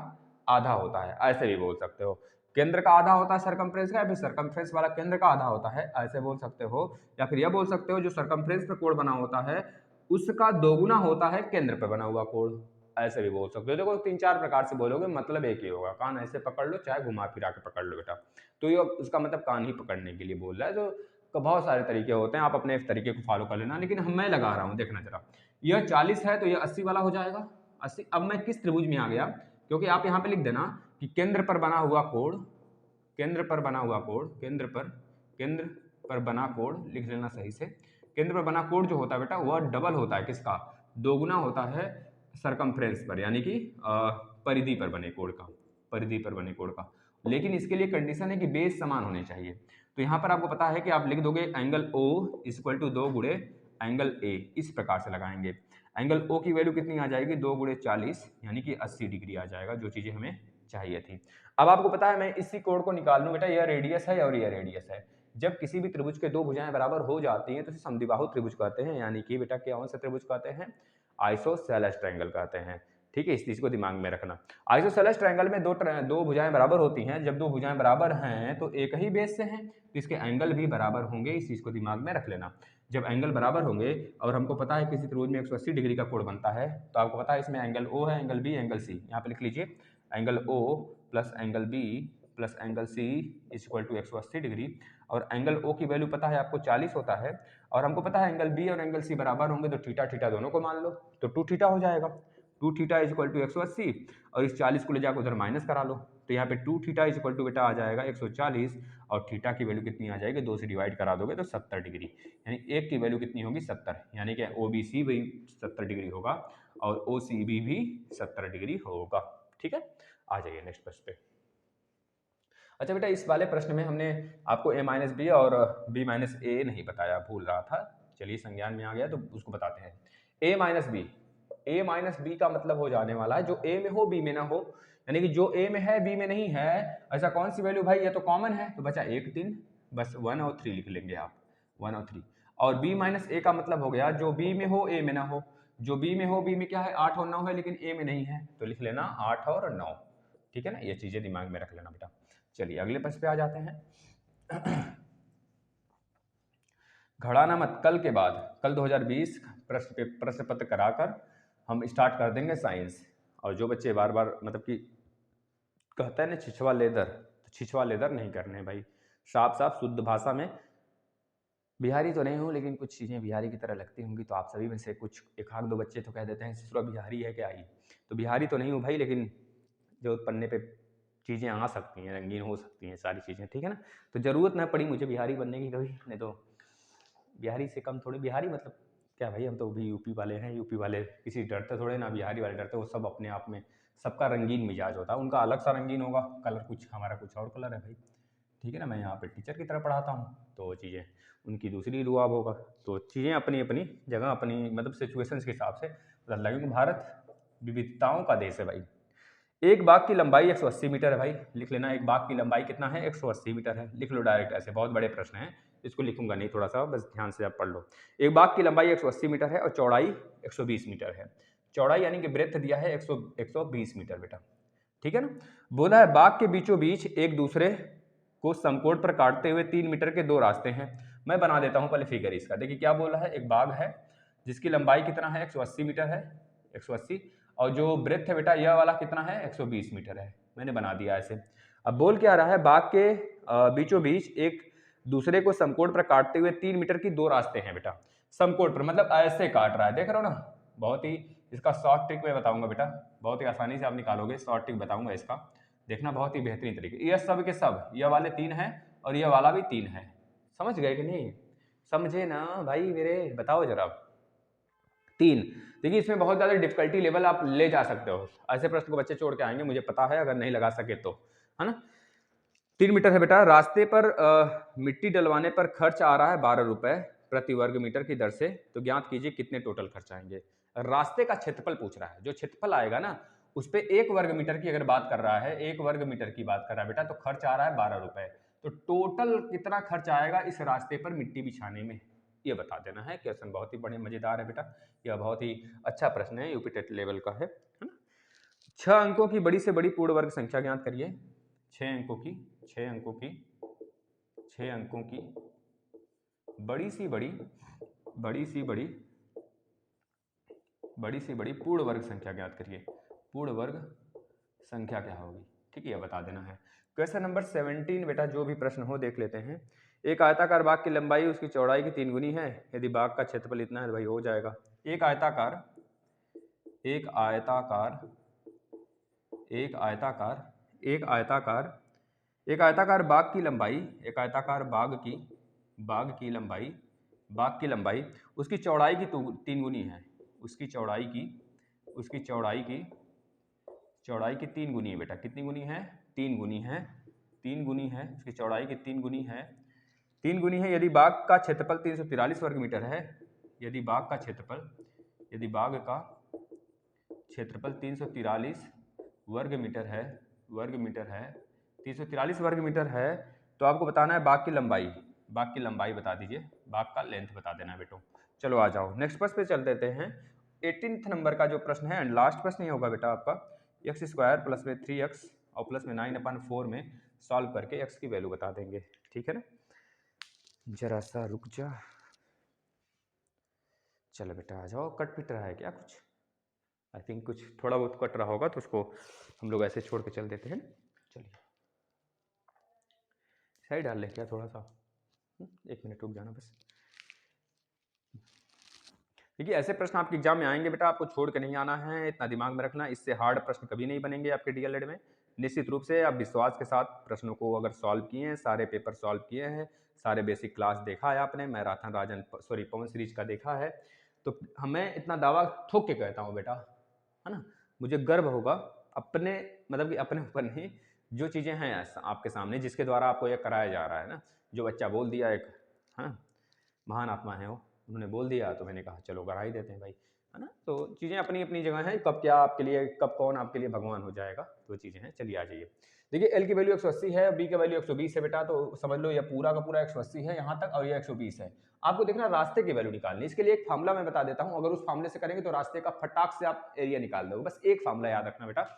आधा होता है, ऐसे भी बोल सकते हो। केंद्र का आधा होता है सरकमफ्रेंस का, या फिर सरकमफ्रेंस वाला केंद्र का आधा होता है, ऐसे बोल सकते हो। या फिर यह बोल सकते हो जो सरकमफ्रेंस पे कोण बना होता है उसका दोगुना होता है केंद्र पे बना हुआ कोण, ऐसे भी बोल सकते हो। देखो 3-4 प्रकार से बोलोगे, मतलब एक ही होगा। कान ऐसे पकड़ लो चाहे घुमा फिरा के पकड़ लो बेटा, तो ये उसका मतलब कान ही पकड़ने के लिए बोल रहा है। तो बहुत सारे तरीके होते हैं, आप अपने तरीके को फॉलो कर लेना, लेकिन मैं लगा रहा हूँ देखना जरा। यह 40 है तो यह 80 वाला हो जाएगा, 80। अब मैं किस त्रिभुज में आ गया, क्योंकि आप यहाँ पे लिख देना कि केंद्र पर बना हुआ कोण, केंद्र पर बना हुआ कोण, केंद्र पर बना कोण लिख लेना सही से। केंद्र पर बना कोण जो होता है बेटा वह डबल होता है किसका, दोगुना होता है सरकमफ्रेंस पर, यानी कि परिधि पर बने कोण का, परिधि पर बने कोण का। लेकिन इसके लिए कंडीशन है कि बेस समान होने चाहिए। तो यहाँ पर आपको पता है कि आप लिख दोगे एंगल O इक्वल टू 2 गुणे एंगल A, इस प्रकार से लगाएंगे। एंगल O की वैल्यू कितनी आ जाएगी, 2 गुणे 40 यानी कि 80 डिग्री आ जाएगा, जो चीजें हमें चाहिए थी। अब आपको पता है मैं इसी कोण को निकाल लूं बेटा, यह रेडियस है और यह रेडियस है। जब किसी भी त्रिभुज के दो भुजाएं बराबर हो जाती हैं तो इसे समद्विबाहु त्रिभुज कहते हैं, यानी कि बेटा कौन सा त्रिभुज कहते हैं, आइसोसेलेस ट्रायंगल कहते हैं, ठीक है, इस चीज़ को दिमाग में रखना। आइसोसेलेस ट्रायंगल में दो भुजाएं बराबर होती हैं। जब दो भुजाएं बराबर हैं तो एक ही बेस से हैं, तो इसके एंगल भी बराबर होंगे। इस चीज़ को दिमाग में रख लेना। जब एंगल बराबर होंगे और हमको पता है किसी त्रिभुज में 180 डिग्री का कोण बनता है, तो आपको पता है इसमें एंगल ओ है, एंगल बी, एंगल सी। यहाँ पे लिख लीजिए angle O plus angle B plus angle C is equal to 180 degree. और एंगल ओ की वैल्यू पता है आपको 40 होता है, और हमको पता है एंगल बी और एंगल सी बराबर होंगे, तो थीटा थीटा दोनों को मान लो, तो 2 थीटा हो जाएगा। 2 थीटा इज इक्वल टू 180 और इस 40 को ले जाकर उधर माइनस करा लो, तो यहाँ पे 2 थीटा इज इक्वल टू बेटा आ जाएगा 140, और थीटा की वैल्यू कितनी आ जाएगी, 2 से डिवाइड करा दोगे तो 70 डिग्री, यानी एक की वैल्यू कितनी होगी 70, यानी कि ओ बी सी भी 70 डिग्री होगा और ओ सी बी भी 70 डिग्री होगा। ठीक है, आ जाइए नेक्स्ट प्रश्न पे। अच्छा बेटा, इस वाले प्रश्न में हमने आपको a माइनस बी और b माइनस ए नहीं बताया, भूल रहा था। चलिए संज्ञान में आ गया तो उसको बताते हैं। a minus B, a minus B का मतलब हो जाने वाला है जो a में हो b में ना हो, यानी कि जो a में है b में नहीं है, ऐसा कौन सी वैल्यू भाई, ये तो कॉमन है, तो बचा 1 3, बस 1 और 3 लिख लेंगे आप, 1 और 3। और b माइनस ए का मतलब हो गया जो b में हो a में ना हो, जो b में हो b में क्या है 8 और 9 है, लेकिन a में नहीं है, तो लिख लेना 8 और 9। ठीक है ना, ये चीजें दिमाग में रख लेना बेटा। चलिए अगले प्रश्न पे आ जाते हैं। घड़ा मत कल के बाद, कल 2020 प्रश्न पत्र कराकर हम स्टार्ट कर देंगे साइंस। और जो बच्चे बार बार मतलब कि कहते हैं ना छिछवा लेदर, तो छिछवा लेदर नहीं करने भाई, साफ साफ शुद्ध भाषा में। बिहारी तो नहीं हूँ, लेकिन कुछ चीज़ें बिहारी की तरह लगती होंगी, तो आप सभी में से कुछ एक आध दो बच्चे तो कह देते हैं ससुरा बिहारी है क्या ही, तो बिहारी तो नहीं हूँ भाई, लेकिन जो पन्ने पे चीज़ें आ सकती हैं, रंगीन हो सकती हैं सारी चीज़ें, ठीक है ना। तो ज़रूरत ना पड़ी मुझे बिहारी बनने की कभी, नहीं तो बिहारी से कम थोड़ी, बिहारी मतलब क्या भाई, हम तो भी यूपी वाले हैं, यूपी वाले किसी डरते थोड़े ना, बिहारी वाले डरते, वो सब अपने आप में सबका रंगीन मिजाज होता है, उनका अलग सा रंगीन होगा कलर, कुछ हमारा कुछ और कलर है भाई, ठीक है ना। मैं यहाँ पे टीचर की तरह पढ़ाता हूँ, तो चीज़ें उनकी दूसरी रुआब होगा, तो चीज़ें अपनी अपनी जगह अपनी मतलब सिचुएशंस के हिसाब से बदल रहा है, क्योंकि भारत विविधताओं का देश है भाई। एक बाग की लंबाई 180 मीटर है भाई, लिख लेना, एक बाग की लंबाई कितना है 180 मीटर है, लिख लो डायरेक्ट, ऐसे बहुत बड़े प्रश्न हैं, इसको लिखूंगा नहीं, थोड़ा सा बस ध्यान से आप पढ़ लो। एक बाग की लंबाई 180 मीटर है और चौड़ाई 120 मीटर है, चौड़ाई यानी कि ब्रेथ दिया है 120 मीटर बेटा, ठीक है ना। बोला है बाग के बीचों बीच एक दूसरे को समकोण पर काटते हुए 3 मीटर के दो रास्ते हैं। मैं बना देता हूं पहले फिगर इसका, देखिए क्या बोला है, एक बाग है जिसकी लंबाई कितना है 180 मीटर है, 180, और जो ब्रेथ है बेटा यह वाला कितना है 120 मीटर है, मैंने बना दिया ऐसे। अब बोल क्या रहा है, बाग के बीचों बीच एक दूसरे को समकोण पर काटते हुए 3 मीटर की दो रास्ते हैं बेटा, समकोण पर मतलब ऐसे काट रहा है, देख रहे हो ना। बहुत ही इसका शॉर्ट ट्रिक मैं बताऊंगा बेटा, बहुत ही आसानी से आप निकालोगे, शॉर्ट ट्रिक बताऊंगा इसका, देखना बहुत ही बेहतरीन तरीके। यह सब के सब, यह वाले 3 हैं और यह वाला भी 3 है, समझ गए कि नहीं, समझे ना भाई मेरे, बताओ जरा। 3, देखिए इसमें बहुत ज़्यादा डिफिकल्टी लेवल आप ले जा सकते हो, ऐसे प्रश्न को बच्चे छोड़ के आएंगे मुझे पता है, अगर नहीं लगा सके तो, है ना। 3 मीटर है बेटा, रास्ते पर मिट्टी डलवाने पर खर्च आ रहा है 12 रुपए प्रति वर्ग मीटर की दर से, तो ज्ञात कीजिए कितने टोटल खर्च आएंगे। रास्ते का क्षेत्रफल पूछ रहा है, जो क्षेत्रफल आएगा ना उस पर 1 वर्ग मीटर की अगर बात कर रहा है, 1 वर्ग मीटर की बात कर रहा है बेटा, तो खर्च आ रहा है 12 रुपए, तो टोटल कितना खर्च आएगा इस रास्ते पर मिट्टी बिछाने में, ये बता देना है। क्वेश्चन बहुत ही बड़े मजेदार है बेटा, यह बहुत ही अच्छा प्रश्न है, यूपी टेट लेवल का है ना। 6 अंकों की बड़ी से बड़ी पूर्ण वर्ग संख्या ज्ञात करिए, 6 अंकों की, 6 अंकों की, 6 अंकों की बड़ी सी बड़ी, बड़ी सी बड़ी, बड़ी सी बड़ी पूर्ण वर्ग संख्या ज्ञात करिए, पूर्ण वर्ग संख्या क्या होगी, ठीक है, यह बता देना है। क्वेश्चन नंबर 17 बेटा, जो भी प्रश्न हो देख लेते हैं। एक आयताकार बाग की लंबाई उसकी चौड़ाई की 3 गुनी है, यदि बाग का क्षेत्रफल इतना है तो भाई हो जाएगा। एक आयताकार, एक आयताकार, एक आयताकार, एक आयताकार, एक आयताकार बाग की लंबाई, एक आयताकार बाग की लंबाई, बाग की लंबाई उसकी चौड़ाई की 3 गुनी है, उसकी चौड़ाई की, उसकी चौड़ाई की, चौड़ाई की 3 गुनी है बेटा, कितनी गुनी है 3 गुनी है, 3 गुनी है, उसकी चौड़ाई की 3 गुनी है, 3 गुनी है। यदि बाग का क्षेत्रफल 343 वर्ग मीटर है, यदि बाग का क्षेत्रफल, यदि बाग का क्षेत्रफल 343 वर्ग मीटर है, वर्ग मीटर है, 343 वर्ग मीटर है, तो आपको बताना है बाग की लंबाई, बाग की लंबाई बता दीजिए, बाग का लेंथ बता देना है बेटो। चलो आ जाओ नेक्स्ट प्रश्न पे चल देते हैं। 18th नंबर का जो प्रश्न है एंड लास्ट प्रश्न ये होगा बेटा आपका एक्स स्क्वायर प्लस में 3x और प्लस में 9/4 में सॉल्व करके x की वैल्यू बता देंगे। ठीक है ना, जरा सा रुक जा। चलो बेटा आ जाओ। कट पिट रहा है क्या कुछ? आई थिंक कुछ थोड़ा बहुत कट रहा होगा तो उसको हम लोग ऐसे छोड़ के चल देते हैं। चलिए सही डाल लें क्या थोड़ा सा? 1 मिनट रुक जाना बस। देखिए ऐसे प्रश्न आपके एग्जाम में आएंगे बेटा, आपको छोड़ के नहीं आना है, इतना दिमाग में रखना। इससे हार्ड प्रश्न कभी नहीं बनेंगे आपके डीएलएड में। निश्चित रूप से आप विश्वास के साथ प्रश्नों को अगर सॉल्व किए हैं, सारे पेपर सॉल्व किए हैं, सारे बेसिक क्लास देखा है आपने, मैराथन पवन सीरीज का देखा है, तो हमें इतना दावा ठोक के कहता हूँ बेटा, है ना, मुझे गर्व होगा अपने, मतलब कि अपने ऊपर नहीं, जो चीज़ें हैं आपके सामने, जिसके द्वारा आपको यह कराया जा रहा है ना। जो बच्चा बोल दिया, एक हाँ महान आत्मा है वो, उन्होंने बोल दिया तो मैंने कहा चलो करा ही देते हैं भाई, है ना। तो चीज़ें अपनी अपनी जगह हैं, कब क्या आपके लिए, कब कौन आपके लिए भगवान हो जाएगा, तो चीज़ें हैं। चलिए आ जाइए। देखिए एल की वैल्यू 180 है, बी की वैल्यू 120 है बेटा, तो समझ लो ये पूरा का पूरा 180 है यहाँ तक और ये 120 है। आपको देखना रास्ते की वैल्यू निकालनी। इसके लिए एक फार्मूला मैं बता देता हूँ, अगर उस फार्मूले से करेंगे तो रास्ते का फटाक से आप एरिया निकाल दोगे। बस एक फार्मूला याद रखना बेटा,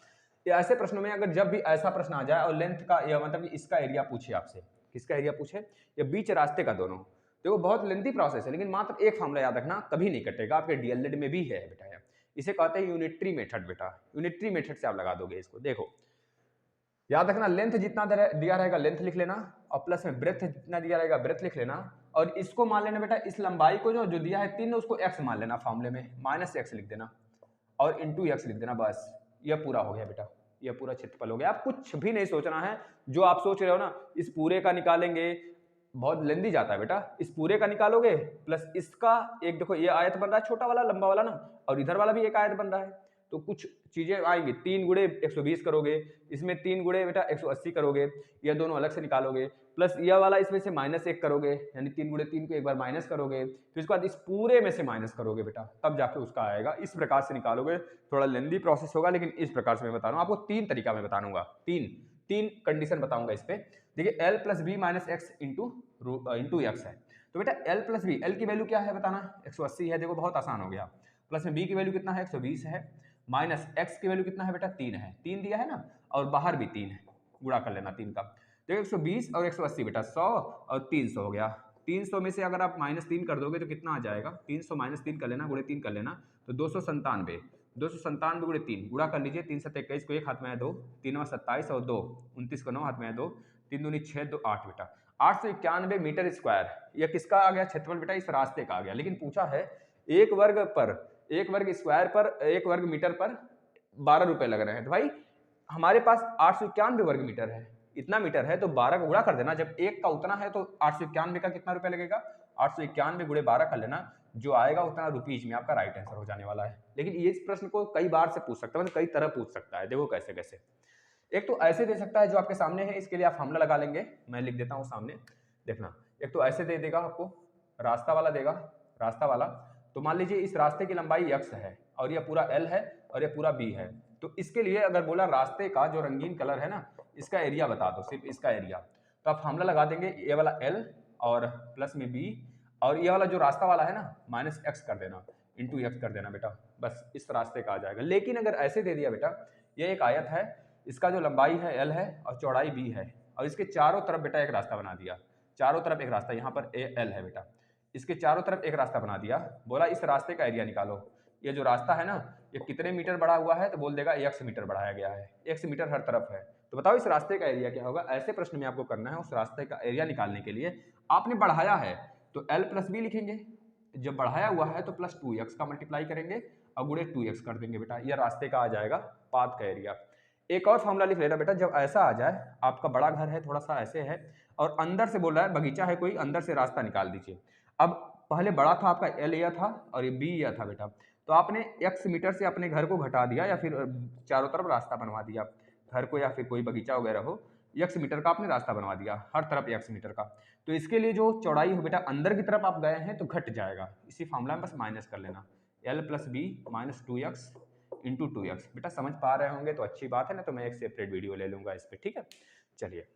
ऐसे प्रश्नों में अगर जब भी ऐसा प्रश्न आ जाए और लेंथ का या मतलब कि इसका एरिया पूछे आपसे, किसका एरिया पूछे, या बीच रास्ते का, दोनों, देखो बहुत लेंथी प्रोसेस है, लेकिन मात्र एक फार्मूला याद रखना, कभी नहीं कटेगा, आपके डीएलएड में भी है बेटा यार। इसे कहते हैं यूनिटरी मेथड बेटा, यूनिटरी मेथड से आप लगा दोगे इसको। देखो याद रखना, लेंथ जितना दिया रहेगा लेंथ लिख लेना, और प्लस में ब्रेथ जितना दिया रहेगा ब्रेथ लिख लेना, और इसको मान लेना बेटा, इस लंबाई को जो दिया है 3, उसको x मान लेना फार्मूले में, -x लिख देना और इंटू x लिख देना, बस यह पूरा हो गया बेटा, यह पूरा क्षेत्रफल हो गया। आप कुछ भी नहीं सोचना है, जो आप सोच रहे हो ना इस पूरे का निकालेंगे, बहुत लेंदी जाता है बेटा, इस पूरे का निकालोगे प्लस इसका एक, देखो ये आयत बन रहा है छोटा वाला लंबा वाला ना, और इधर वाला भी एक आयत बन रहा है, तो कुछ चीजें आएंगी, 3 गुणे 120 करोगे, इसमें 3 गुणे बेटा 180 करोगे, ये दोनों अलग से निकालोगे, प्लस यह वाला इसमें से -1 करोगे, यानी 3 गुणे 3 को एक बार माइनस करोगे, फिर उसके बाद इस पूरे में से माइनस करोगे बेटा, तब जाके उसका आएगा। इस प्रकार से निकालोगे, थोड़ा लेंदी प्रोसेस होगा, लेकिन इस प्रकार से मैं बता रहा हूँ आपको, 3 तरीका मैं बताऊंगा, तीन कंडीशन बताऊंगा इस पे। देखिए l plus B minus x into x है, तो बेटा l प्लस बी, l की वैल्यू क्या है बताना, 180 है, देखो बहुत आसान हो गया, प्लस में b की वैल्यू कितना है 120 है, माइनस x की वैल्यू कितना है बेटा 3 है, 3 दिया है ना, और बाहर भी 3 है, गुणा कर लेना 3 का, देखो 120 और 180 बेटा 100 और 300 हो गया। 300 में से अगर आप -3 कर दोगे तो कितना आ जाएगा, 300 -3 कर लेना, गुणे 3 कर लेना, तो 297, 297 गुणे 3, गुणा कर लीजिए, 3 7 21 को 1 हाथ में है 2, 3 27 और 2 29 को 9 हाथ में है 2, 3 दूनी 6 2 8 बेटा 891 मीटर स्क्वायर। यह किसका आ गया क्षेत्रफल बेटा, इस रास्ते का आ गया। लेकिन पूछा है एक वर्ग स्क्वायर पर, 1 वर्ग मीटर पर 12 रुपए लग रहे हैं, तो भाई हमारे पास 891 वर्ग मीटर है, इतना मीटर है, तो 12 को गुणा कर देना, जब एक का उतना है तो 891 का कितना रुपए लगेगा, 891 गुणे 12 कर लेना, जो आएगा उतना रुपीज में आपका राइट आंसर हो जाने वाला है। लेकिन ये इस प्रश्न को कई बार से पूछ सकता है, मतलब कई तरह पूछ सकता है, देखो कैसे कैसे। एक तो ऐसे दे सकता है जो आपके सामने है, इसके लिए आप फार्मूला लगा लेंगे, मैं लिख देता हूं सामने, देखना। एक तो ऐसे दे देगा आपको, रास्ता वाला देगा, रास्ता वाला, तो मान लीजिए इस रास्ते की लंबाई x है और यह पूरा l है और यह पूरा b है, तो इसके लिए अगर बोला रास्ते का जो रंगीन कलर है ना, इसका एरिया बता दो, सिर्फ इसका एरिया, तो आप फार्मूला लगा देंगे, ये वाला l और प्लस में b, और ये वाला जो रास्ता वाला है ना -x कर देना, इंटू x कर देना बेटा, बस इस रास्ते का आ जाएगा। लेकिन अगर ऐसे दे दिया बेटा, ये एक आयत है, इसका जो लंबाई है l है और चौड़ाई b है, और इसके चारों तरफ बेटा एक रास्ता बना दिया, चारों तरफ एक रास्ता, यहाँ पर l है बेटा, इसके चारों तरफ एक रास्ता बना दिया, बोला इस रास्ते का एरिया निकालो। ये जो रास्ता है ना, ये कितने मीटर बढ़ा हुआ है, तो बोल देगा x मीटर बढ़ाया गया है, x मीटर हर तरफ है, तो बताओ इस रास्ते का एरिया क्या होगा। ऐसे प्रश्न में आपको करना है, उस रास्ते का एरिया निकालने के लिए आपने बढ़ाया है तो l प्लस बी लिखेंगे, जब बढ़ाया हुआ है तो प्लस 2x का मल्टीप्लाई करेंगे और गुणे 2x कर देंगे बेटा, यह रास्ते का आ जाएगा पाथ का एरिया। एक और फॉर्मूला लिख लेना बेटा, जब ऐसा आ जाए, आपका बड़ा घर है, थोड़ा सा ऐसे है, और अंदर से बोल रहा है बगीचा है कोई, अंदर से रास्ता निकाल दीजिए। अब पहले बड़ा था आपका l यह था और ये b यह था बेटा, तो आपने x मीटर से अपने घर को घटा दिया, या फिर चारों तरफ रास्ता बनवा दिया, घर को या फिर कोई बगीचा वगैरह हो, x मीटर का आपने रास्ता बनवा दिया, हर तरफ x मीटर का, तो इसके लिए जो चौड़ाई हो बेटा, अंदर की तरफ आप गए हैं तो घट जाएगा, इसी फार्मूला में बस माइनस कर लेना, l plus B minus 2x into 2x। बेटा समझ पा रहे होंगे तो अच्छी बात है ना, तो मैं एक सेपरेट वीडियो ले लूंगा इस पर, ठीक है। चलिए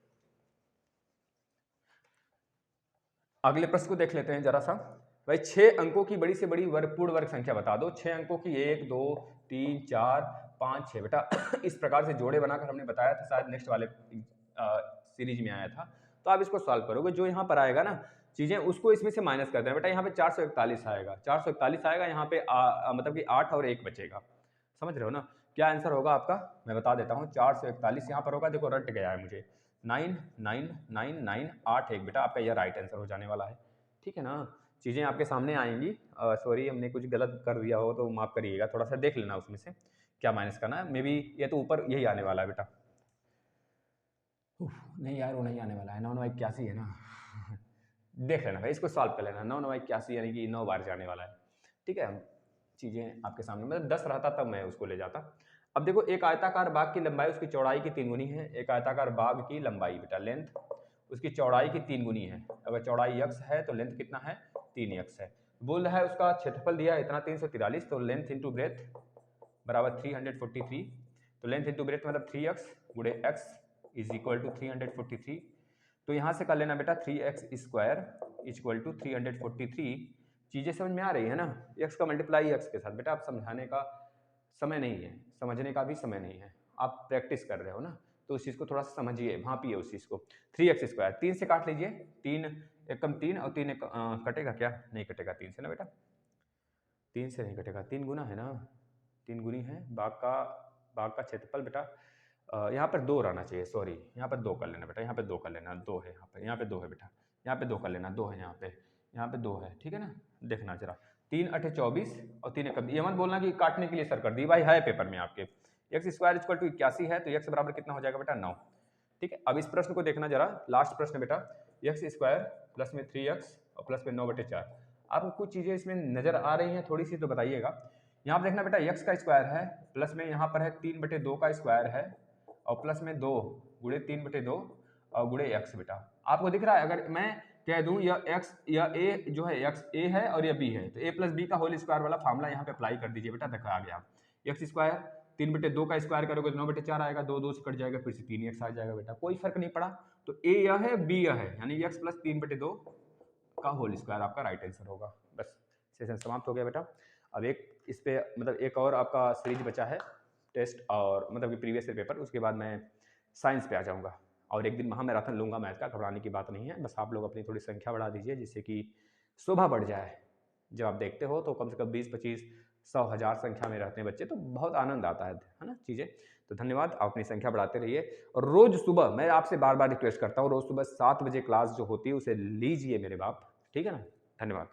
अगले प्रश्न को देख लेते हैं जरा सा। भाई 6 अंकों की बड़ी से बड़ी पूर्ण वर्ग संख्या बता दो। 6 अंकों की 1 2 3 4 5 6 बेटा इस प्रकार से जोड़े बनाकर हमने बताया था, शायद नेक्स्ट वाले सीरीज में आया था। तो आप इसको सॉल्व करोगे, जो यहाँ पर आएगा ना चीजें उसको इसमें से माइनस कर देना बेटा। यहाँ पे 441 आएगा, 441 आएगा, यहाँ पे मतलब कि 8 और 1 बचेगा। समझ रहे हो ना क्या आंसर होगा आपका? मैं बता देता हूँ, 441 यहाँ पर होगा, देखो रट गया है मुझे, 9 9 9 9 8 1 बेटा आपका यह राइट आंसर हो जाने वाला है। ठीक है ना, चीज़ें आपके सामने आएंगी। सॉरी हमने कुछ गलत कर दिया हो तो माफ़ करिएगा, थोड़ा सा देख लेना उसमें से क्या माइनस करना है। मे बी ये तो ऊपर यही आने वाला है बेटा। नहीं यार वो नहीं आने वाला है, 9 9 81 है ना देख लेना भाई, इसको सॉल्व कर लेना। 9 9 81 यानी कि 9 बार जाने वाला है। ठीक है, चीज़ें आपके सामने, मतलब 10 रहता तब मैं उसको ले जाता। अब देखो एक आयताकार बाग की लंबाई उसकी चौड़ाई की 3 गुनी है। एक आयताकार बाग की लंबाई बेटा लेंथ उसकी चौड़ाई की 3 गुनी है। अगर चौड़ाई x है तो लेंथ कितना है? 3x है। बोल रहा है उसका क्षेत्रफल दिया है इतना 343, तो लेंथ इंटू ब्रेथ बराबर 343। तो लेंथ इंटू ब्रेथ मतलब 3x गुणे x इज इक्वल टू 343। तो यहाँ से कर लेना बेटा 3x स्क्वायर इक्वल टू 343। चीज़ें समझ में आ रही है ना? x का मल्टीप्लाई x के साथ बेटा, आप समझाने का समय नहीं है, समझने का भी समय नहीं है, आप प्रैक्टिस कर रहे हो ना, तो उस चीज़ को थोड़ा सा समझिए, भापिए उस चीज़ को। 3x स्क्वायर 3 से काट लीजिए, 3 एकम 3 और 3 कटेगा क्या? नहीं कटेगा 3 से ना बेटा, 3 से नहीं कटेगा, 3 गुना है ना, 3 गुनी है। बाग का क्षेत्रफल बेटा यहाँ पर 2 रहना चाहिए, सॉरी यहाँ पर 2 कर लेना बेटा, यहाँ पे 2 कर लेना, 2 है यहाँ पे 2 है बेटा, यहाँ पे 2 कर लेना, 2 है यहाँ पे 2 है। ठीक है ना, देखना जरा, 3 8 24 और 3 1, ये मत बोलना कि काटने के लिए सर कर दी, भाई है पेपर में आपके। एक्स स्क्वायर इक्वल टू 81 है, तो एक्स बराबर कितना हो जाएगा बेटा? 9। ठीक है, अब इस प्रश्न को देखना जरा, लास्ट प्रश्न बेटा, एक्स स्क्वायर प्लस में 3x और प्लस में 9/4। आपको कुछ चीज़ें इसमें नजर आ रही हैं थोड़ी सी तो बताइएगा। यहाँ पर देखना बेटा x का स्क्वायर है, प्लस में यहाँ पर है 3/2 का स्क्वायर है, और प्लस में 2 गुणे 3/2 और गुणे x बेटा। आपको दिख रहा है? अगर मैं कह दूं यह x या a जो है x a है और यह b है, तो a प्लस बी का होल स्क्वायर वाला फार्मूला यहाँ पे अप्लाई कर दीजिए बेटा, देखा आ गया। x स्क्वायर 3/2 का स्क्वायर करोगे तो 9/4 आएगा, 2 2 से कट जाएगा, फिर से 3x आ जाएगा बेटा, कोई फर्क नहीं पड़ा। तो a यह है, b यह है, यानी x प्लस 3/2 का होल स्क्वायर आपका राइट आंसर होगा। बस सेशन समाप्त हो गया बेटा। अब एक इस पे मतलब एक और आपका सीरीज बचा है टेस्ट, और मतलब कि प्रीवियस ईयर पेपर, उसके बाद मैं साइंस पे आ जाऊंगा और एक दिन महामैराथन लूंगा मैथ का, घबराने की बात नहीं है। बस आप लोग अपनी थोड़ी संख्या बढ़ा दीजिए जिससे कि शोभा बढ़ जाए। जब आप देखते हो तो कम से कम 20 25 100 1000 संख्या में रहते हैं बच्चे, तो बहुत आनंद आता है ना चीज़ें। तो धन्यवाद, आप अपनी संख्या बढ़ाते रहिए। और रोज़ सुबह मैं आपसे बार बार रिक्वेस्ट करता हूँ, रोज़ सुबह 7 बजे क्लास जो होती है उसे लीजिए मेरे बाप, ठीक है ना। धन्यवाद।